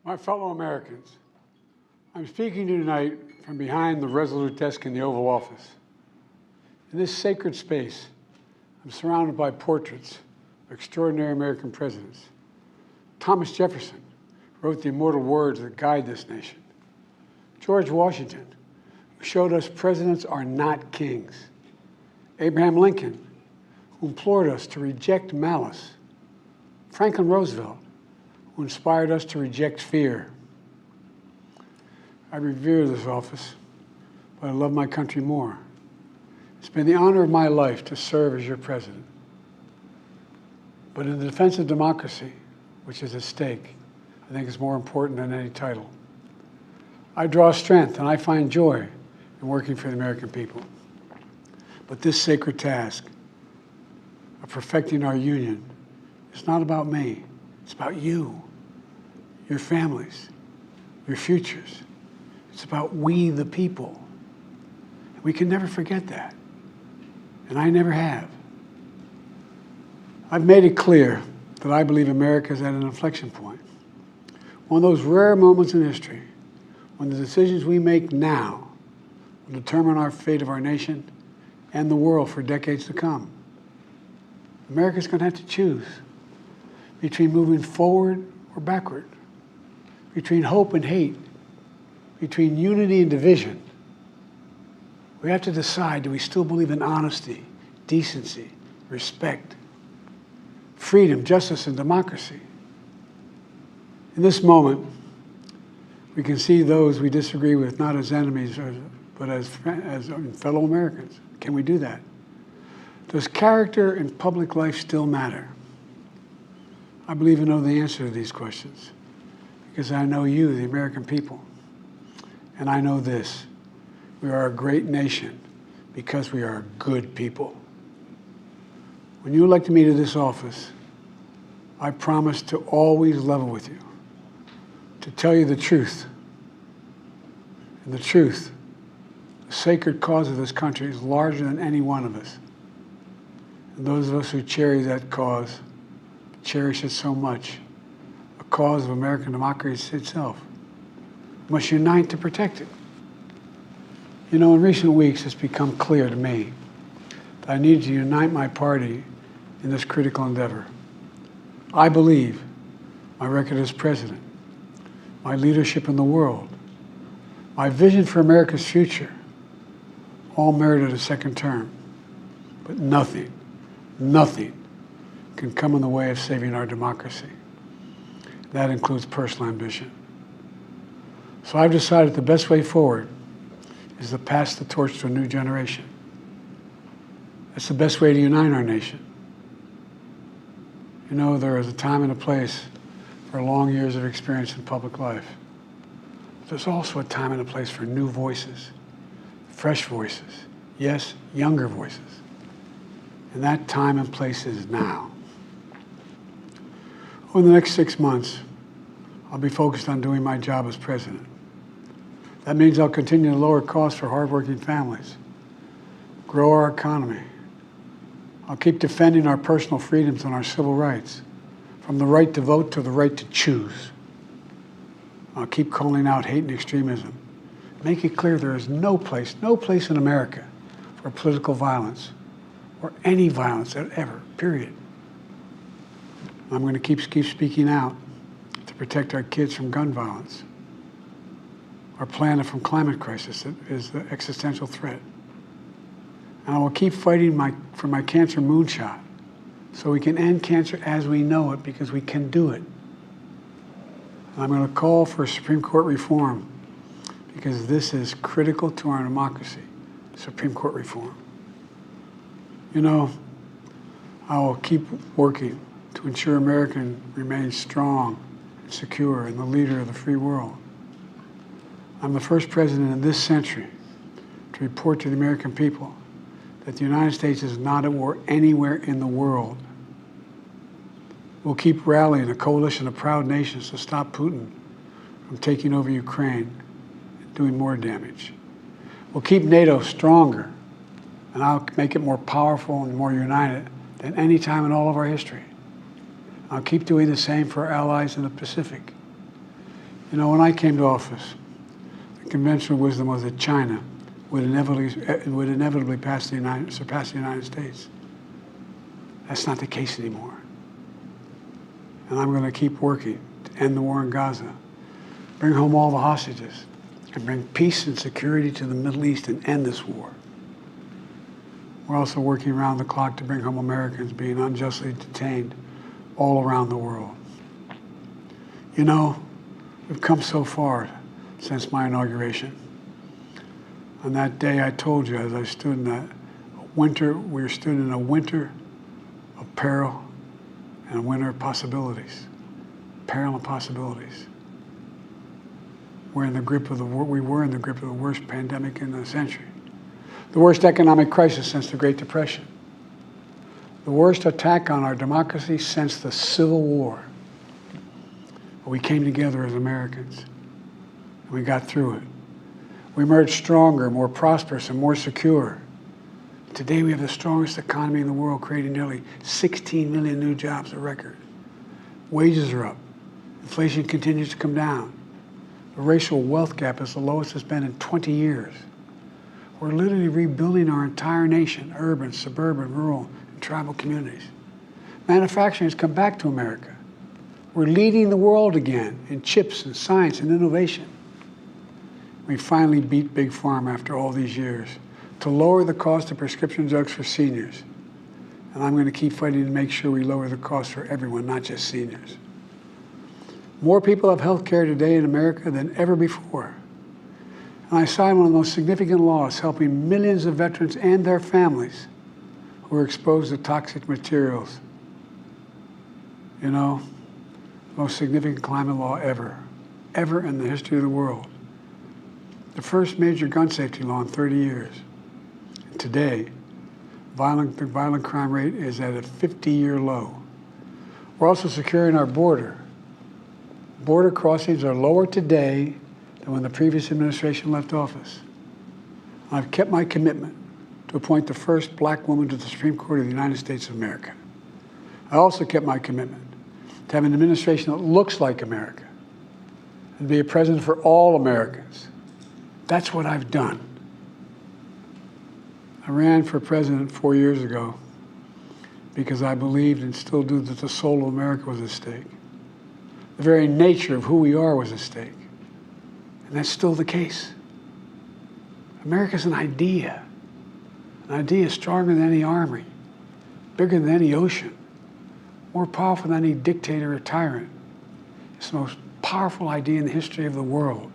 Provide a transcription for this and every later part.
My fellow Americans, I'm speaking to you tonight from behind the resolute desk in the Oval Office. In this sacred space, I'm surrounded by portraits of extraordinary American presidents. Thomas Jefferson wrote the immortal words that guide this nation. George Washington, who showed us presidents are not kings. Abraham Lincoln, who implored us to reject malice. Franklin Roosevelt, who inspired us to reject fear. I revere this office, but I love my country more. It's been the honor of my life to serve as your president. But in the defense of democracy, which is at stake, I think it's more important than any title. I draw strength and I find joy in working for the American people. But this sacred task of perfecting our union is not about me. It's about you, your families, your futures. It's about we, the people. We can never forget that. And I never have. I've made it clear that I believe America is at an inflection point. One of those rare moments in history when the decisions we make now will determine our fate of our nation and the world for decades to come. America's going to have to choose between moving forward or backward, between hope and hate, between unity and division. We have to decide, do we still believe in honesty, decency, respect, freedom, justice, and democracy? In this moment, we can see those we disagree with not as enemies, but as fellow Americans. Can we do that? Does character in public life still matter? I believe I know the answer to these questions because I know you, the American people. And I know this, we are a great nation because we are good people. When you elected me to this office, I promised to always level with you, to tell you the truth. And the truth, the sacred cause of this country is larger than any one of us. And those of us who cherish that cause, cherish it so much, a cause of American democracy itself, must unite to protect it. You know, in recent weeks, it's become clear to me that I need to unite my party in this critical endeavor. I believe my record as president, my leadership in the world, my vision for America's future, all merited a second term. But nothing can come in the way of saving our democracy. That includes personal ambition. So I've decided the best way forward is to pass the torch to a new generation. That's the best way to unite our nation. You know, there is a time and a place for long years of experience in public life. But there's also a time and a place for new voices, fresh voices, yes, younger voices. And that time and place is now. Over the next 6 months, I'll be focused on doing my job as president. That means I'll continue to lower costs for hardworking families, grow our economy. I'll keep defending our personal freedoms and our civil rights, from the right to vote to the right to choose. I'll keep calling out hate and extremism. Make it clear there is no place in America for political violence or any violence ever, period. I'm going to keep speaking out to protect our kids from gun violence, our planet from climate crisis that is the existential threat. And I will keep fighting for my cancer moonshot so we can end cancer as we know it, because we can do it. And I'm going to call for Supreme Court reform because this is critical to our democracy, Supreme Court reform. You know, I will keep working to ensure America remains strong and secure and the leader of the free world. I'm the first president in this century to report to the American people that the United States is not at war anywhere in the world. We'll keep rallying a coalition of proud nations to stop Putin from taking over Ukraine and doing more damage. We'll keep NATO stronger, and I'll make it more powerful and more united than any time in all of our history. I'll keep doing the same for our allies in the Pacific. You know, when I came to office, the conventional wisdom was that China would inevitably surpass the United States. That's not the case anymore. And I'm going to keep working to end the war in Gaza, bring home all the hostages, and bring peace and security to the Middle East and end this war. We're also working around the clock to bring home Americans being unjustly detained all around the world. You know, we've come so far since my inauguration. On that day, I told you, as I stood in that winter, we stood in a winter of peril and a winter of possibilities. Peril and possibilities. We were in the grip of the worst pandemic in the century. The worst economic crisis since the Great Depression. The worst attack on our democracy since the Civil War. But we came together as Americans, and we got through it. We emerged stronger, more prosperous, and more secure. Today we have the strongest economy in the world, creating nearly 16 million new jobs, a record. Wages are up. Inflation continues to come down. The racial wealth gap is the lowest it's been in 20 years. We're literally rebuilding our entire nation, urban, suburban, rural, and tribal communities. Manufacturing has come back to America. We're leading the world again in chips and science and innovation. We finally beat Big Pharma after all these years to lower the cost of prescription drugs for seniors. And I'm going to keep fighting to make sure we lower the cost for everyone, not just seniors. More people have health care today in America than ever before. And I signed one of the most significant laws helping millions of veterans and their families who are exposed to toxic materials. You know, most significant climate law ever in the history of the world. The first major gun safety law in 30 years. And today, the violent crime rate is at a 50-year low. We're also securing our border. Border crossings are lower today than when the previous administration left office. I've kept my commitment to appoint the first black woman to the Supreme Court of the United States of America. I also kept my commitment to have an administration that looks like America and be a president for all Americans. That's what I've done. I ran for president 4 years ago because I believed and still do that the soul of America was at stake. The very nature of who we are was at stake. And that's still the case. America's an idea. An idea stronger than any army, bigger than any ocean, more powerful than any dictator or tyrant. It's the most powerful idea in the history of the world.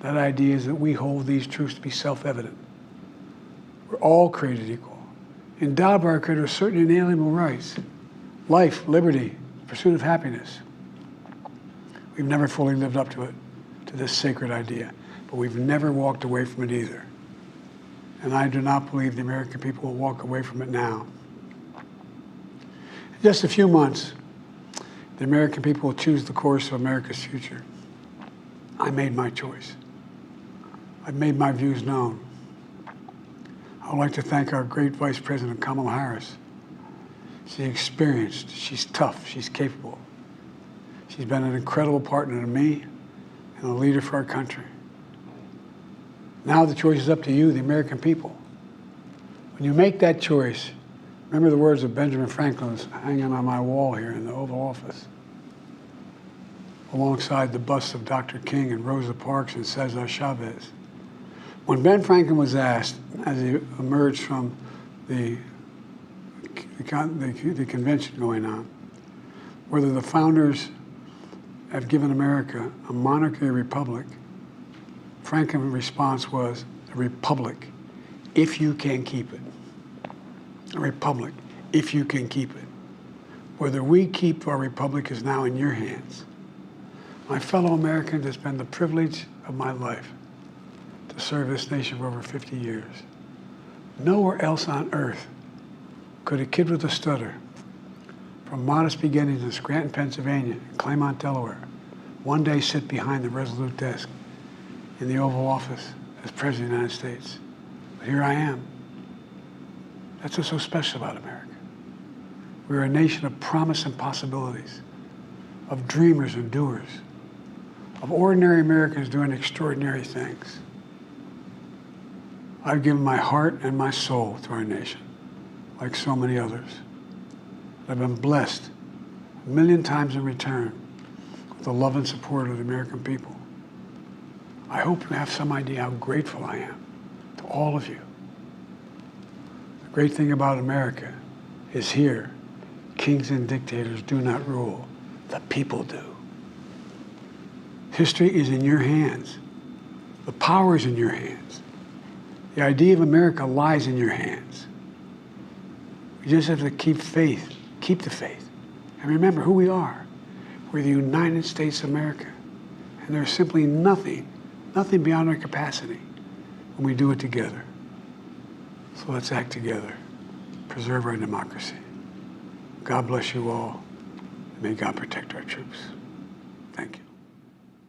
That idea is that we hold these truths to be self-evident. We're all created equal, endowed by our Creator with certain inalienable rights: life, liberty, pursuit of happiness. We've never fully lived up to it, to this sacred idea, but we've never walked away from it either. And I do not believe the American people will walk away from it now. In just a few months, the American people will choose the course of America's future. I made my choice. I've made my views known. I would like to thank our great Vice President, Kamala Harris. She's experienced, she's tough, she's capable. She's been an incredible partner to me and a leader for our country. Now the choice is up to you, the American people. When you make that choice, remember the words of Benjamin Franklin hanging on my wall here in the Oval Office, alongside the busts of Dr. King and Rosa Parks and Cesar Chavez. When Ben Franklin was asked, as he emerged from the convention going on, whether the founders have given America a monarchy or republic, Franklin's response was, a republic, if you can keep it. A republic, if you can keep it. Whether we keep our republic is now in your hands. My fellow Americans, it's been the privilege of my life to serve this nation for over 50 years. Nowhere else on earth could a kid with a stutter, from modest beginnings in Scranton, Pennsylvania, and Claymont, Delaware, one day sit behind the resolute desk in the Oval Office as President of the United States. But here I am. That's what's so special about America. We're a nation of promise and possibilities, of dreamers and doers, of ordinary Americans doing extraordinary things. I've given my heart and my soul to our nation, like so many others. I've been blessed a million times in return with the love and support of the American people. I hope you have some idea how grateful I am to all of you. The great thing about America is here, kings and dictators do not rule, the people do. History is in your hands. The power is in your hands. The idea of America lies in your hands. We just have to keep faith, keep the faith, and remember who we are. We're the United States of America, and there's simply nothing beyond our capacity when we do it together. So let's act together, preserve our democracy. God bless you all, and may God protect our troops. Thank you.